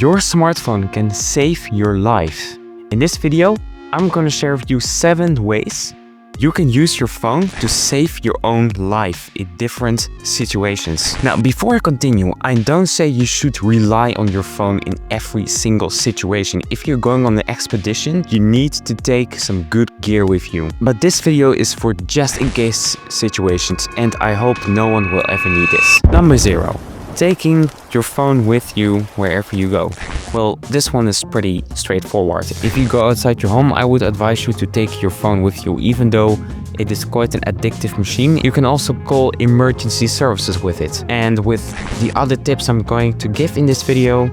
Your smartphone can save your life. In this video, I'm gonna share with you 7 ways you can use your phone to save your own life in different situations. Now, before I continue, I don't say you should rely on your phone in every single situation. If you're going on an expedition, you need to take some good gear with you. But this video is for just in case situations, and I hope no one will ever need this. Number 0. Taking your phone with you wherever you go. Well, this one is pretty straightforward. If you go outside your home, I would advise you to take your phone with you, even though it is quite an addictive machine. You can also call emergency services with it. And with the other tips I'm going to give in this video,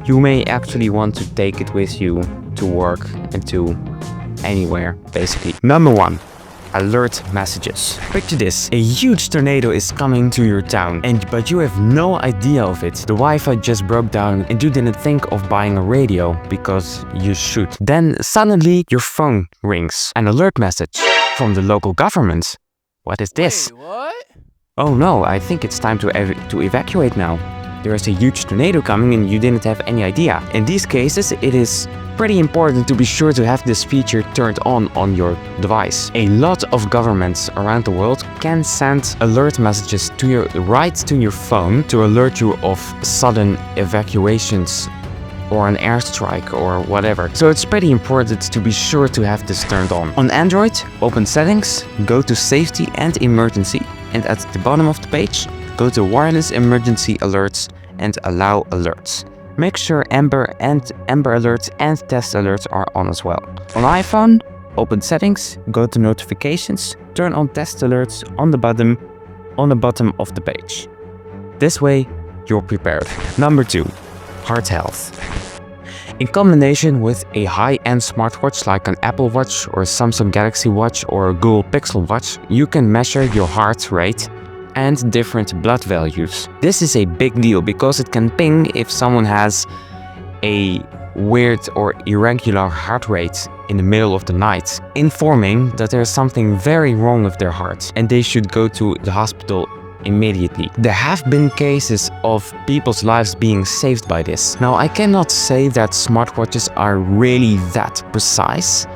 you may actually want to take it with you to work and to anywhere, basically. Number 1. Alert messages. Picture this: a huge tornado is coming to your town, but you have no idea of it. The Wi-Fi just broke down and you didn't think of buying a radio because you should. Then suddenly your phone rings. An alert message from the local government. What is this? Wait, what? Oh no, I think it's time to evacuate now. There is a huge tornado coming and you didn't have any idea. In these cases, it is pretty important to be sure to have this feature turned on your device. A lot of governments around the world can send alert messages to your phone to alert you of sudden evacuations or an airstrike or whatever. So it's pretty important to be sure to have this turned on. On Android, open Settings, go to Safety and Emergency, and at the bottom of the page, go to Wireless Emergency Alerts and Allow Alerts. Make sure Amber Alerts and Test Alerts are on as well. On iPhone, open Settings, go to Notifications, turn on Test Alerts on the bottom of the page. This way, you're prepared. Number 2. Heart health. In combination with a high-end smartwatch like an Apple Watch or a Samsung Galaxy Watch or a Google Pixel Watch, you can measure your heart rate and different blood values. This is a big deal because it can ping if someone has a weird or irregular heart rate in the middle of the night, informing that there's something very wrong with their heart and they should go to the hospital immediately. There have been cases of people's lives being saved by this. Now, I cannot say that smartwatches are really that precise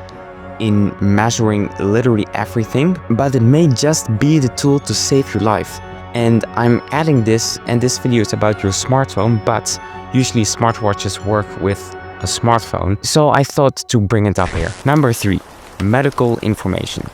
in measuring literally everything, but it may just be the tool to save your life. And I'm adding this, and this video is about your smartphone, but usually smartwatches work with a smartphone, so I thought to bring it up here. Number 3. Medical information.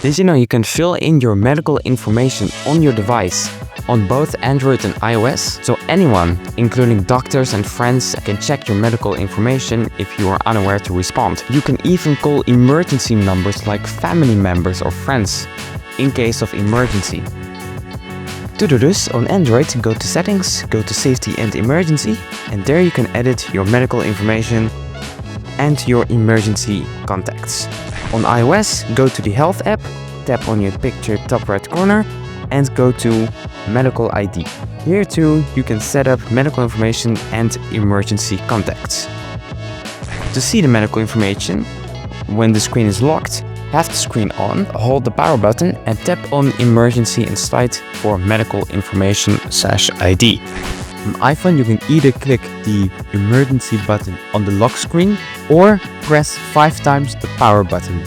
Did you know you can fill in your medical information on your device on both Android and iOS? So anyone, including doctors and friends, can check your medical information if you are unaware to respond. You can even call emergency numbers like family members or friends in case of emergency. To do this, on Android, go to Settings, go to Safety and Emergency, and there you can edit your medical information and your emergency contacts. On iOS, go to the Health app, tap on your picture top right corner, and go to Medical ID. Here too, you can set up medical information and emergency contacts. To see the medical information, when the screen is locked, have the screen on, hold the power button and tap on Emergency and slide for medical information /ID. On iPhone, you can either click the emergency button on the lock screen or press 5 times the power button.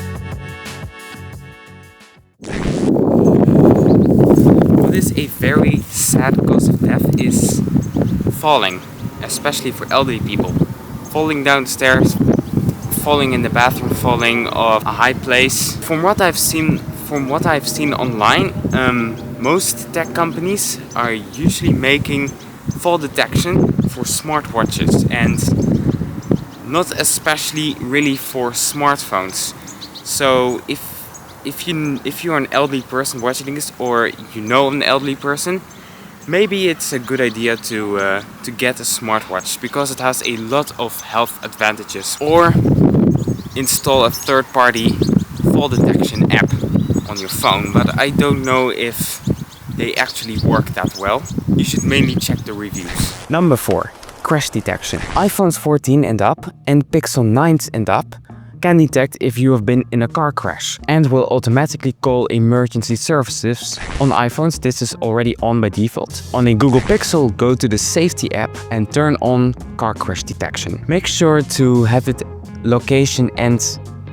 What is a very sad cause of death is falling, especially for elderly people. Falling down the stairs, falling in the bathroom, falling off a high place. From what I've seen online, most tech companies are usually making fall detection for smartwatches and not especially really for smartphones. So if you're an elderly person watching this, or you know an elderly person, maybe it's a good idea to get a smartwatch because it has a lot of health advantages. Or install a third-party fall detection app on your phone, but I don't know if they actually work that well. You should mainly check the reviews. Number 4. Crash detection. iPhones 14 and up and Pixel 9s and up can detect if you have been in a car crash and will automatically call emergency services. On iPhones, this is already on by default. On a Google Pixel, go to the Safety app and turn on car crash detection. Make sure to have it location and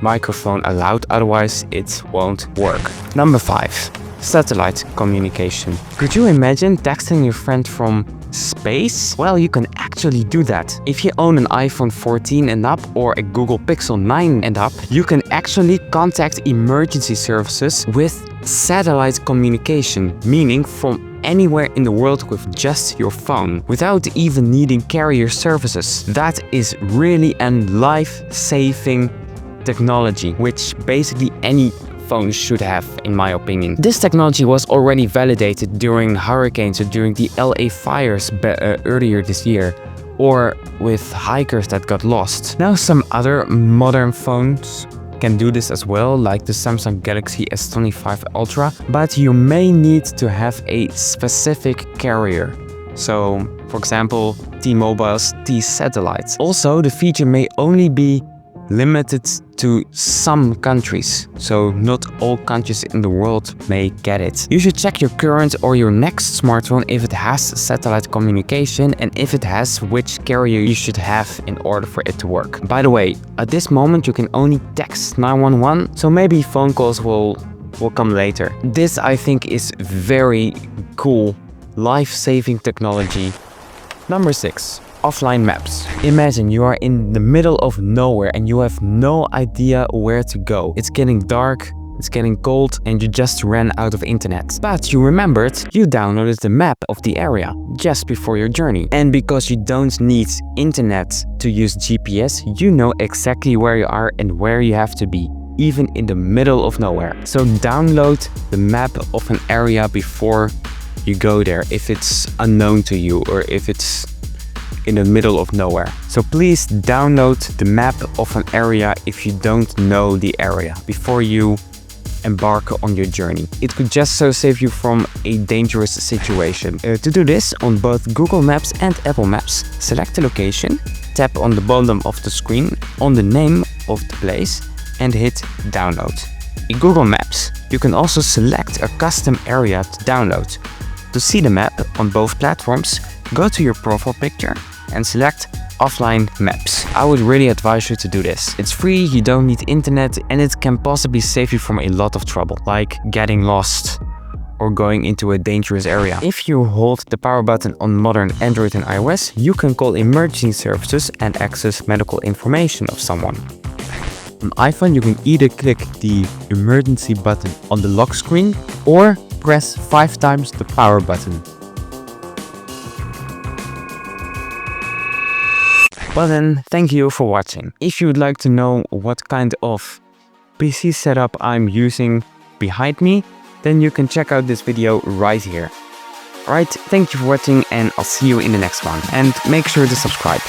microphone allowed, otherwise it won't work. Number 5. Satellite communication. Could you imagine texting your friend from space? Well, you can actually do that. If you own an iPhone 14 and up or a Google Pixel 9 and up, you can actually contact emergency services with satellite communication, meaning from anywhere in the world with just your phone, without even needing carrier services. That is really a life-saving technology, which basically any phone should have, in my opinion. This technology was already validated during hurricanes or during the LA fires earlier this year, or with hikers that got lost. Now some other modern phones can do this as well, like the Samsung Galaxy S25 Ultra, but you may need to have a specific carrier. So, for example, T-Mobile's T-Satellites. Also, the feature may only be limited to some countries, so not all countries in the world may get it. You should check your current or your next smartphone if it has satellite communication, and if it has, which carrier you should have in order for it to work. By the way, at this moment you can only text 911, so maybe phone calls will come later. This, I think, is very cool, life-saving technology. Number 6. Offline maps. Imagine you are in the middle of nowhere and you have no idea where to go. It's getting dark, it's getting cold, and you just ran out of internet. But you remembered you downloaded the map of the area just before your journey. And because you don't need internet to use GPS, you know exactly where you are and where you have to be, even in the middle of nowhere. So download the map of an area before you go there, if it's unknown to you or if it's in the middle of nowhere. So please download the map of an area if you don't know the area before you embark on your journey. It could just so save you from a dangerous situation. To do this, on both Google Maps and Apple Maps, select the location, tap on the bottom of the screen on the name of the place and hit download. In Google Maps, you can also select a custom area to download. To see the map on both platforms, go to your profile picture and select offline maps. I would really advise you to do this. It's free, you don't need internet, and it can possibly save you from a lot of trouble, like getting lost or going into a dangerous area. If you hold the power button on modern Android and iOS, you can call emergency services and access medical information of someone. On iPhone, you can either click the emergency button on the lock screen or press 5 times the power button. Well then, thank you for watching. If you would like to know what kind of PC setup I'm using behind me, then you can check out this video right here. Alright, thank you for watching and I'll see you in the next one. And make sure to subscribe.